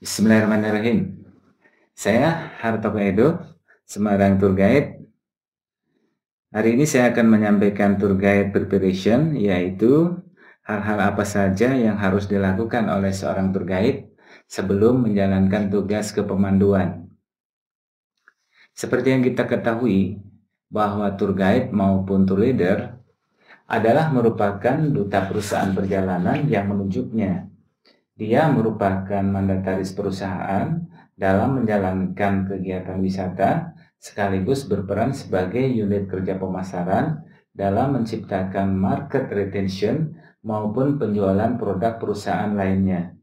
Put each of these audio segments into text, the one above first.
Bismillahirrahmanirrahim. Saya Hartoko Edo, Semarang Tour Guide. Hari ini saya akan menyampaikan tour guide preparation, yaitu hal-hal apa saja yang harus dilakukan oleh seorang tour guide sebelum menjalankan tugas kepemanduan. Seperti yang kita ketahui, bahwa tour guide maupun tour leader adalah merupakan duta perusahaan perjalanan yang menunjuknya. Dia merupakan mandataris perusahaan dalam menjalankan kegiatan wisata, sekaligus berperan sebagai unit kerja pemasaran dalam menciptakan market retention maupun penjualan produk perusahaan lainnya.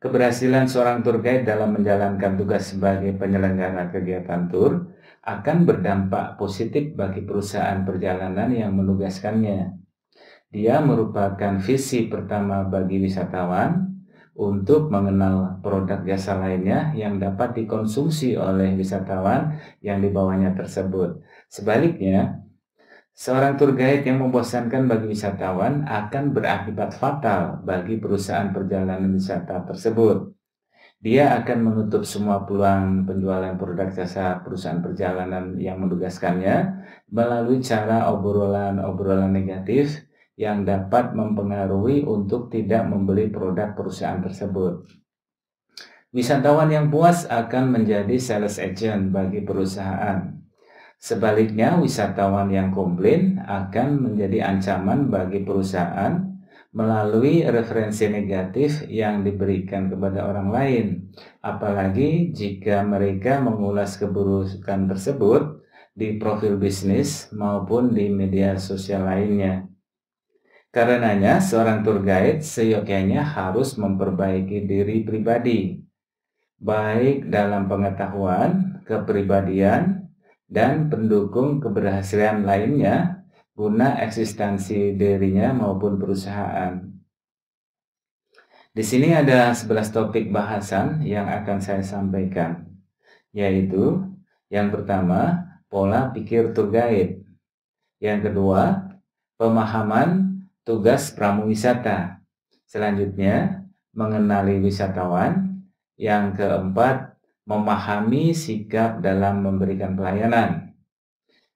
Keberhasilan seorang tour guide dalam menjalankan tugas sebagai penyelenggara kegiatan tour akan berdampak positif bagi perusahaan perjalanan yang menugaskannya. Dia merupakan visi pertama bagi wisatawan untuk mengenal produk jasa lainnya yang dapat dikonsumsi oleh wisatawan yang dibawanya tersebut. Sebaliknya, seorang tour guide yang membosankan bagi wisatawan akan berakibat fatal bagi perusahaan perjalanan wisata tersebut. Dia akan menutup semua peluang penjualan produk jasa perusahaan perjalanan yang menugaskannya melalui cara obrolan-obrolan negatif yang dapat mempengaruhi untuk tidak membeli produk perusahaan tersebut. Wisatawan yang puas akan menjadi sales agent bagi perusahaan. Sebaliknya, wisatawan yang komplain akan menjadi ancaman bagi perusahaan melalui referensi negatif yang diberikan kepada orang lain, apalagi jika mereka mengulas keburukan tersebut di profil bisnis maupun di media sosial lainnya. Karenanya, seorang tour guide seyogyanya harus memperbaiki diri pribadi, baik dalam pengetahuan, kepribadian, dan pendukung keberhasilan lainnya guna eksistensi dirinya maupun perusahaan. Di sini ada 11 topik bahasan yang akan saya sampaikan, yaitu yang pertama, pola pikir tour guide. Yang kedua, pemahaman tugas pramuwisata. Selanjutnya, mengenali wisatawan. Yang keempat, memahami sikap dalam memberikan pelayanan.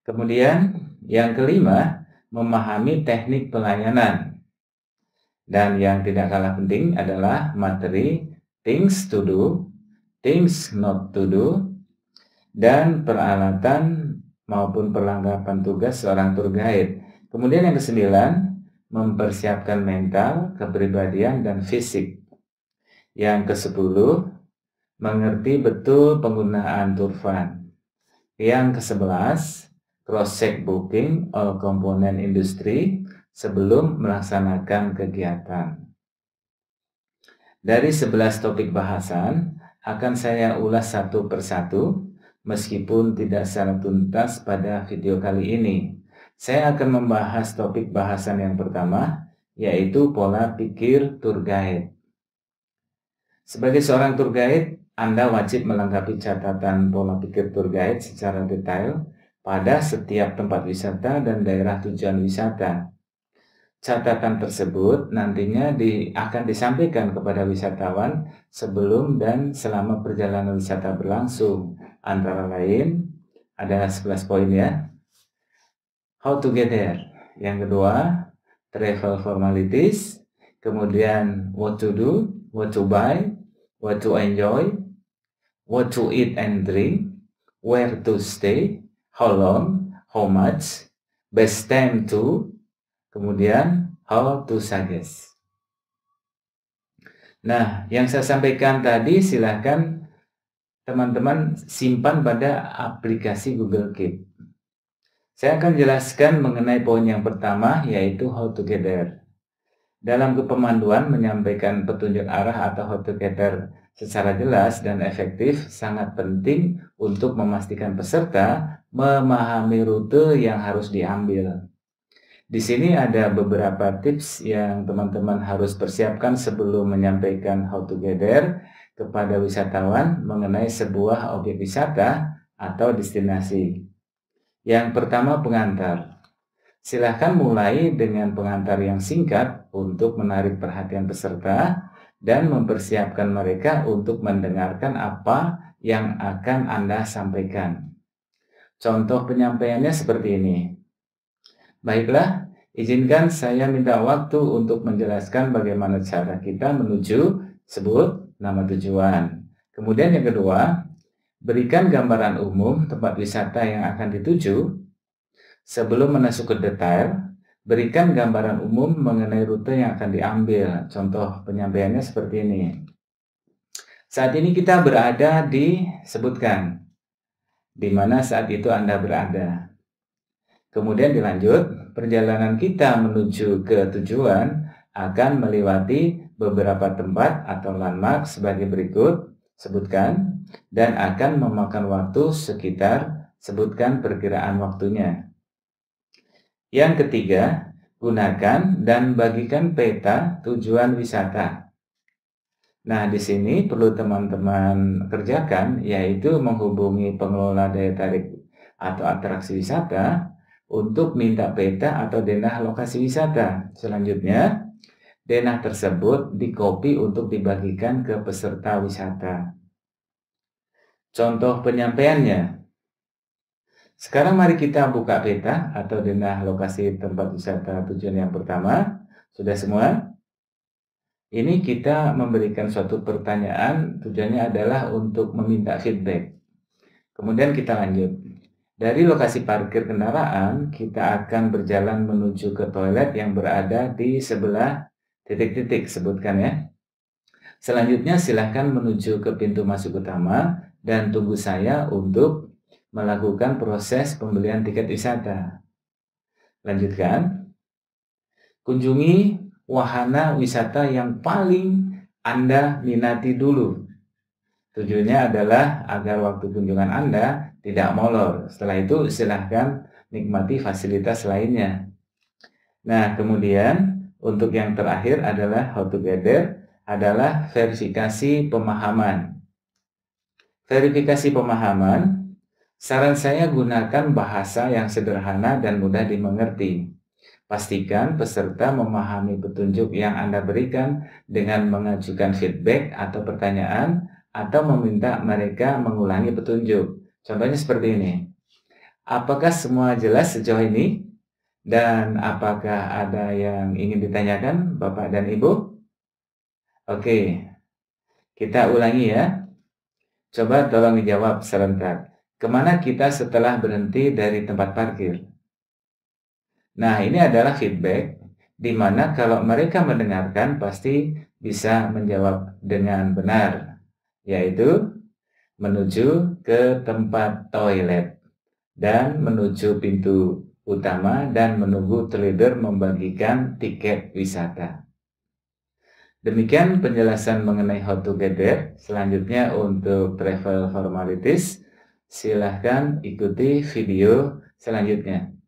Kemudian, yang kelima, memahami teknik pelayanan. Dan yang tidak kalah penting adalah materi things to do, things not to do, dan peralatan maupun perlengkapan tugas seorang tour guide. Kemudian yang kesembilan, mempersiapkan mental, kepribadian, dan fisik. Yang ke-10, mengerti betul penggunaan tour fund. Yang ke-11, cross-check booking all komponen industri sebelum melaksanakan kegiatan. Dari 11 topik bahasan, akan saya ulas satu persatu, meskipun tidak secara tuntas pada video kali ini. Saya akan membahas topik bahasan yang pertama, yaitu pola pikir tour guide. Sebagai seorang tour guide, Anda wajib melengkapi catatan pola pikir tour guide secara detail pada setiap tempat wisata dan daerah tujuan wisata. Catatan tersebut nantinya akan disampaikan kepada wisatawan sebelum dan selama perjalanan wisata berlangsung. Antara lain, ada 11 poin ya. How to get there. Yang kedua, travel formalities. Kemudian, what to do, what to buy, what to enjoy, what to eat and drink, where to stay, how long, how much, best time to, kemudian how to suggest. Nah, yang saya sampaikan tadi silahkan teman-teman simpan pada aplikasi Google Keep. Saya akan jelaskan mengenai poin yang pertama, yaitu how to get there. Dalam kepemanduan menyampaikan petunjuk arah atau how to get there secara jelas dan efektif sangat penting untuk memastikan peserta memahami rute yang harus diambil. Di sini ada beberapa tips yang teman-teman harus persiapkan sebelum menyampaikan how to get there kepada wisatawan mengenai sebuah objek wisata atau destinasi. Yang pertama, pengantar. Silahkan mulai dengan pengantar yang singkat untuk menarik perhatian peserta dan mempersiapkan mereka untuk mendengarkan apa yang akan Anda sampaikan. Contoh penyampaiannya seperti ini. Baiklah, izinkan saya minta waktu untuk menjelaskan bagaimana cara kita menuju, sebut nama tujuan. Kemudian yang kedua, berikan gambaran umum tempat wisata yang akan dituju. Sebelum masuk ke detail, berikan gambaran umum mengenai rute yang akan diambil. Contoh penyampaiannya seperti ini. Saat ini kita berada di, sebutkan, di mana saat itu Anda berada. Kemudian dilanjut, perjalanan kita menuju ke tujuan akan melewati beberapa tempat atau landmark sebagai berikut, sebutkan, dan akan memakan waktu sekitar, sebutkan perkiraan waktunya. Yang ketiga, gunakan dan bagikan peta tujuan wisata. Nah, di sini perlu teman-teman kerjakan, yaitu menghubungi pengelola daya tarik atau atraksi wisata untuk minta peta atau denah lokasi wisata. Selanjutnya, denah tersebut dikopi untuk dibagikan ke peserta wisata. Contoh penyampaiannya. Sekarang mari kita buka peta atau denah lokasi tempat wisata tujuan yang pertama. Sudah semua? Ini kita memberikan suatu pertanyaan, tujuannya adalah untuk meminta feedback. Kemudian kita lanjut. Dari lokasi parkir kendaraan, kita akan berjalan menuju ke toilet yang berada di sebelah titik-titik, sebutkan ya. Selanjutnya silahkan menuju ke pintu masuk utama dan tunggu saya untuk melakukan proses pembelian tiket wisata. Lanjutkan. Kunjungi wahana wisata yang paling Anda minati dulu. Tujuannya adalah agar waktu kunjungan Anda tidak molor. Setelah itu silahkan nikmati fasilitas lainnya. Nah, kemudian untuk yang terakhir adalah how to gather, adalah verifikasi pemahaman. Verifikasi pemahaman, saran saya gunakan bahasa yang sederhana dan mudah dimengerti. Pastikan peserta memahami petunjuk yang Anda berikan dengan mengajukan feedback atau pertanyaan atau meminta mereka mengulangi petunjuk. Contohnya seperti ini. Apakah semua jelas sejauh ini? Dan apakah ada yang ingin ditanyakan Bapak dan Ibu? Oke, kita ulangi ya. Coba tolong dijawab serentak. Kemana kita setelah berhenti dari tempat parkir? Nah, ini adalah feedback, di mana kalau mereka mendengarkan pasti bisa menjawab dengan benar, yaitu menuju ke tempat toilet, dan menuju pintu utama, dan menunggu trader membagikan tiket wisata. Demikian penjelasan mengenai how to gather. Selanjutnya untuk travel formalities, silahkan ikuti video selanjutnya.